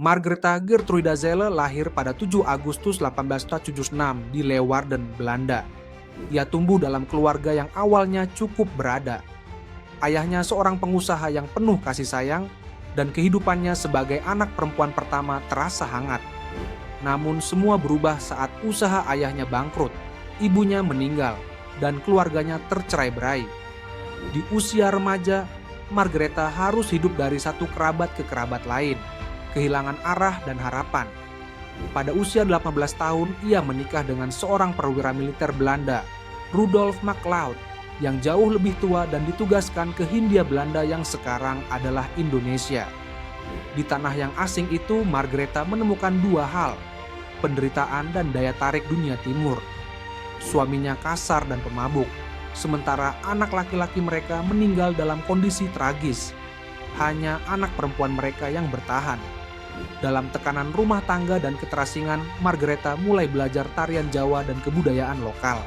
Margaretha Gertruida Zelle lahir pada 7 Agustus 1876 di Leeuwarden, Belanda. Ia tumbuh dalam keluarga yang awalnya cukup berada. Ayahnya seorang pengusaha yang penuh kasih sayang, dan kehidupannya sebagai anak perempuan pertama terasa hangat. Namun semua berubah saat usaha ayahnya bangkrut, ibunya meninggal, dan keluarganya tercerai-berai. Di usia remaja, Margaretha harus hidup dari satu kerabat ke kerabat lain, kehilangan arah dan harapan. Pada usia 18 tahun, ia menikah dengan seorang perwira militer Belanda, Rudolf MacLeod, yang jauh lebih tua dan ditugaskan ke Hindia Belanda yang sekarang adalah Indonesia. Di tanah yang asing itu, Margaretha menemukan dua hal, penderitaan dan daya tarik dunia timur. Suaminya kasar dan pemabuk, sementara anak laki-laki mereka meninggal dalam kondisi tragis. Hanya anak perempuan mereka yang bertahan. Dalam tekanan rumah tangga dan keterasingan, Margaretha mulai belajar tarian Jawa dan kebudayaan lokal.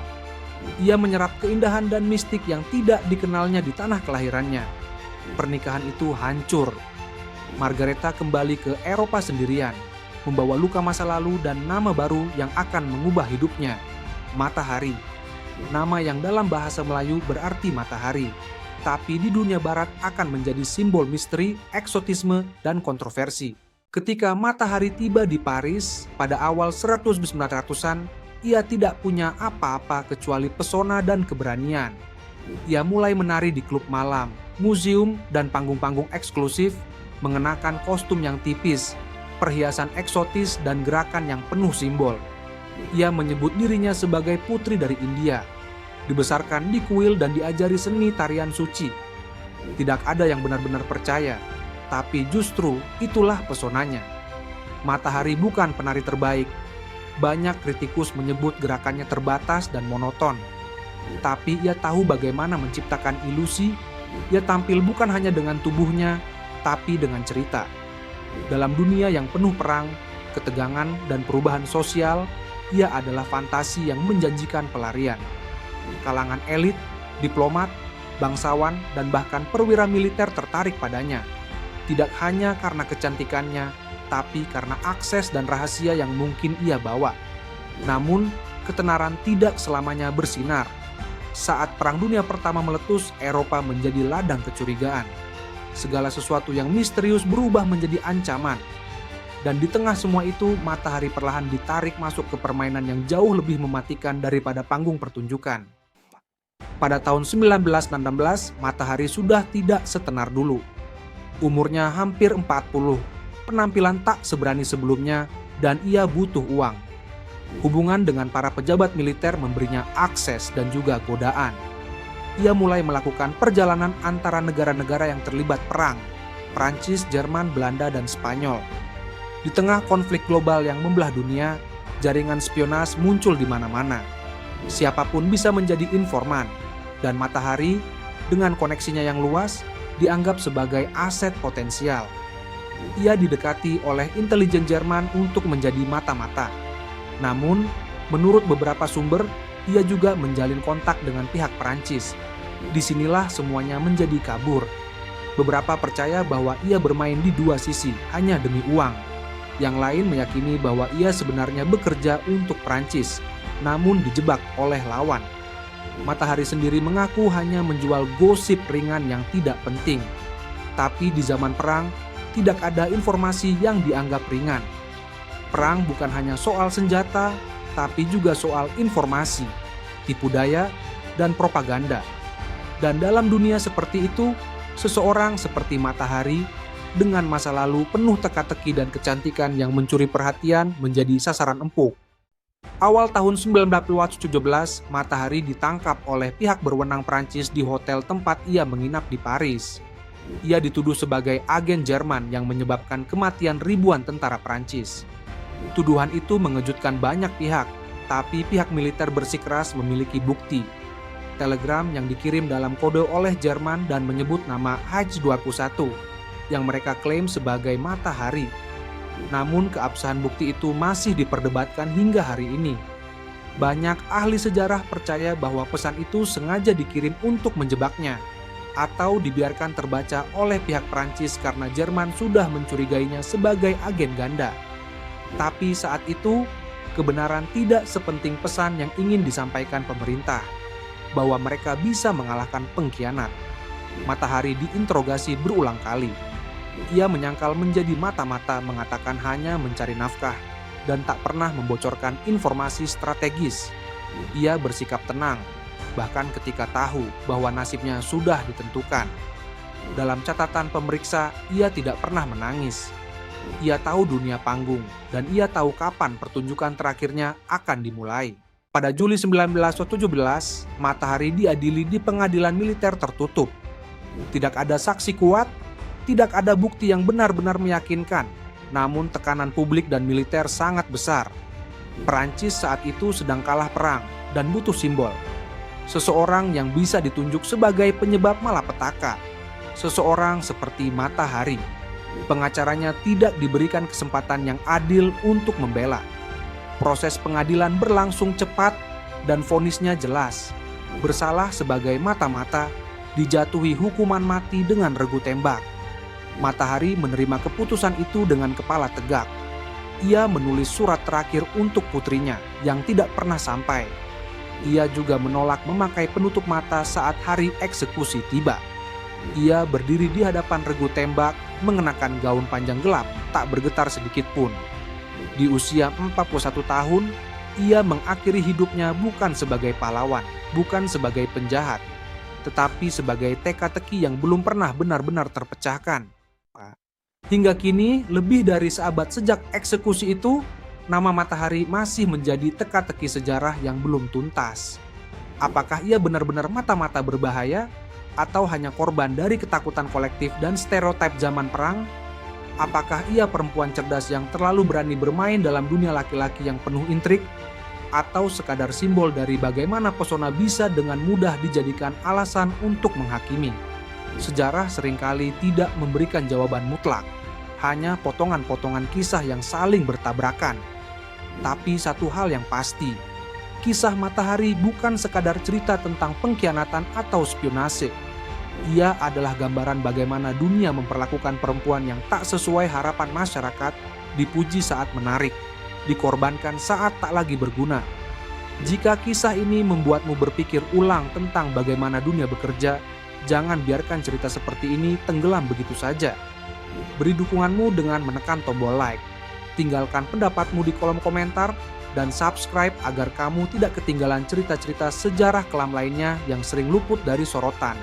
Ia menyerap keindahan dan mistik yang tidak dikenalnya di tanah kelahirannya. Pernikahan itu hancur. Margaretha kembali ke Eropa sendirian, membawa luka masa lalu dan nama baru yang akan mengubah hidupnya, Matahari. Nama yang dalam bahasa Melayu berarti matahari, tapi di dunia barat akan menjadi simbol misteri, eksotisme, dan kontroversi. Ketika Matahari tiba di Paris pada awal 1900-an, ia tidak punya apa-apa kecuali pesona dan keberanian. Ia mulai menari di klub malam, museum, dan panggung-panggung eksklusif, mengenakan kostum yang tipis, perhiasan eksotis, dan gerakan yang penuh simbol. Ia menyebut dirinya sebagai putri dari India, dibesarkan di kuil dan diajari seni tarian suci. Tidak ada yang benar-benar percaya, tapi justru itulah pesonanya. Matahari bukan penari terbaik. Banyak kritikus menyebut gerakannya terbatas dan monoton. Tapi ia tahu bagaimana menciptakan ilusi. Ia tampil bukan hanya dengan tubuhnya, tapi dengan cerita. Dalam dunia yang penuh perang, ketegangan, dan perubahan sosial, ia adalah fantasi yang menjanjikan pelarian. Kalangan elit, diplomat, bangsawan, dan bahkan perwira militer tertarik padanya. Tidak hanya karena kecantikannya, tapi karena akses dan rahasia yang mungkin ia bawa. Namun, ketenaran tidak selamanya bersinar. Saat Perang Dunia Pertama meletus, Eropa menjadi ladang kecurigaan. Segala sesuatu yang misterius berubah menjadi ancaman. Dan di tengah semua itu, Matahari perlahan ditarik masuk ke permainan yang jauh lebih mematikan daripada panggung pertunjukan. Pada tahun 1916, Matahari sudah tidak setenar dulu. Umurnya hampir 40, penampilan tak seberani sebelumnya, dan ia butuh uang. Hubungan dengan para pejabat militer memberinya akses dan juga godaan. Ia mulai melakukan perjalanan antara negara-negara yang terlibat perang, Prancis, Jerman, Belanda, dan Spanyol. Di tengah konflik global yang membelah dunia, jaringan spionase muncul di mana-mana. Siapapun bisa menjadi informan, dan Matahari, dengan koneksinya yang luas, dianggap sebagai aset potensial. Ia didekati oleh intelijen Jerman untuk menjadi mata-mata. Namun, menurut beberapa sumber, ia juga menjalin kontak dengan pihak Perancis. Disinilah semuanya menjadi kabur. Beberapa percaya bahwa ia bermain di dua sisi, hanya demi uang. Yang lain meyakini bahwa ia sebenarnya bekerja untuk Perancis, namun dijebak oleh lawan. Matahari sendiri mengaku hanya menjual gosip ringan yang tidak penting. Tapi di zaman perang, tidak ada informasi yang dianggap ringan. Perang bukan hanya soal senjata, tapi juga soal informasi, tipu daya, dan propaganda. Dan dalam dunia seperti itu, seseorang seperti Matahari dengan masa lalu penuh teka-teki dan kecantikan yang mencuri perhatian menjadi sasaran empuk. Awal tahun 1917, Matahari ditangkap oleh pihak berwenang Prancis di hotel tempat ia menginap di Paris. Ia dituduh sebagai agen Jerman yang menyebabkan kematian ribuan tentara Prancis. Tuduhan itu mengejutkan banyak pihak, tapi pihak militer bersikeras memiliki bukti. Telegram yang dikirim dalam kode oleh Jerman dan menyebut nama Hajj 21, yang mereka klaim sebagai Matahari. Namun keabsahan bukti itu masih diperdebatkan hingga hari ini. Banyak ahli sejarah percaya bahwa pesan itu sengaja dikirim untuk menjebaknya. atau dibiarkan terbaca oleh pihak Prancis karena Jerman sudah mencurigainya sebagai agen ganda. Tapi saat itu, kebenaran tidak sepenting pesan yang ingin disampaikan pemerintah, bahwa mereka bisa mengalahkan pengkhianat. Matahari diinterogasi berulang kali. Ia menyangkal menjadi mata-mata mengatakan hanya mencari nafkah dan tak pernah membocorkan informasi strategis. Ia bersikap tenang, bahkan ketika tahu bahwa nasibnya sudah ditentukan. Dalam catatan pemeriksa, ia tidak pernah menangis. Ia tahu dunia panggung, dan ia tahu kapan pertunjukan terakhirnya akan dimulai. Pada Juli 1917, Matahari diadili di pengadilan militer tertutup. Tidak ada saksi kuat, tidak ada bukti yang benar-benar meyakinkan, namun tekanan publik dan militer sangat besar. Perancis saat itu sedang kalah perang dan butuh simbol. Seseorang yang bisa ditunjuk sebagai penyebab malapetaka. Seseorang seperti Matahari. Pengacaranya tidak diberikan kesempatan yang adil untuk membela. Proses pengadilan berlangsung cepat dan vonisnya jelas. Bersalah sebagai mata-mata, dijatuhi hukuman mati dengan regu tembak. Matahari menerima keputusan itu dengan kepala tegak. Ia menulis surat terakhir untuk putrinya yang tidak pernah sampai. Ia juga menolak memakai penutup mata saat hari eksekusi tiba. Ia berdiri di hadapan regu tembak, mengenakan gaun panjang gelap, tak bergetar sedikit pun. Di usia 41 tahun, ia mengakhiri hidupnya bukan sebagai pahlawan, bukan sebagai penjahat, tetapi sebagai teka-teki yang belum pernah benar-benar terpecahkan. Hingga kini, lebih dari seabad sejak eksekusi itu, nama Matahari masih menjadi teka-teki sejarah yang belum tuntas. Apakah ia benar-benar mata-mata berbahaya, atau hanya korban dari ketakutan kolektif dan stereotip zaman perang? Apakah ia perempuan cerdas yang terlalu berani bermain dalam dunia laki-laki yang penuh intrik? Atau sekadar simbol dari bagaimana pesona bisa dengan mudah dijadikan alasan untuk menghakimi? Sejarah seringkali tidak memberikan jawaban mutlak, hanya potongan-potongan kisah yang saling bertabrakan. Tapi satu hal yang pasti, kisah Matahari bukan sekadar cerita tentang pengkhianatan atau spionase. Ia adalah gambaran bagaimana dunia memperlakukan perempuan yang tak sesuai harapan masyarakat, dipuji saat menarik, dikorbankan saat tak lagi berguna. Jika kisah ini membuatmu berpikir ulang tentang bagaimana dunia bekerja, jangan biarkan cerita seperti ini tenggelam begitu saja. Beri dukunganmu dengan menekan tombol like. Tinggalkan pendapatmu di kolom komentar dan subscribe agar kamu tidak ketinggalan cerita-cerita sejarah kelam lainnya yang sering luput dari sorotan.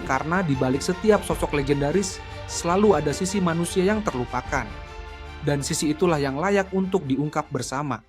Karena di balik setiap sosok legendaris selalu ada sisi manusia yang terlupakan. Dan sisi itulah yang layak untuk diungkap bersama.